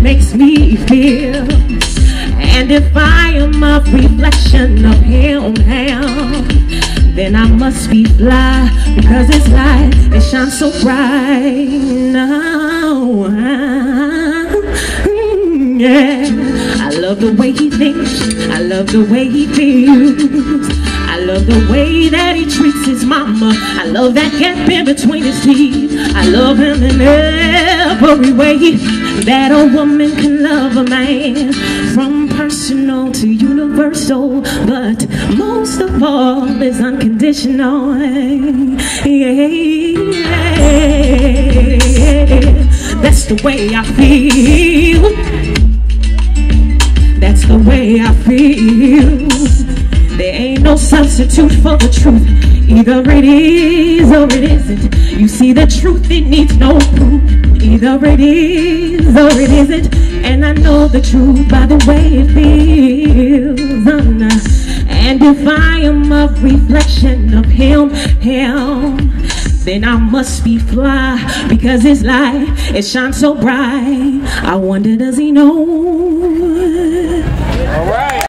makes me feel. And if I am a reflection of him, then I must be fly, because his light, it shines so bright. Now, yeah, I love the way he thinks, I love the way he feels, I love the way that he treats his mama, I love that gap in between his teeth, I love him in every way that a woman can love a man, from personal to universal, but most of all is unconditional. That's the way I feel. That's the way I feel. There ain't no substitute for the truth. Either it is or it isn't. You see, the truth, it needs no proof. Either it is or it isn't. And I know the truth by the way it feels. And if I am a reflection of him, then I must be fly, because his light, it shines so bright. I wonder, does he know?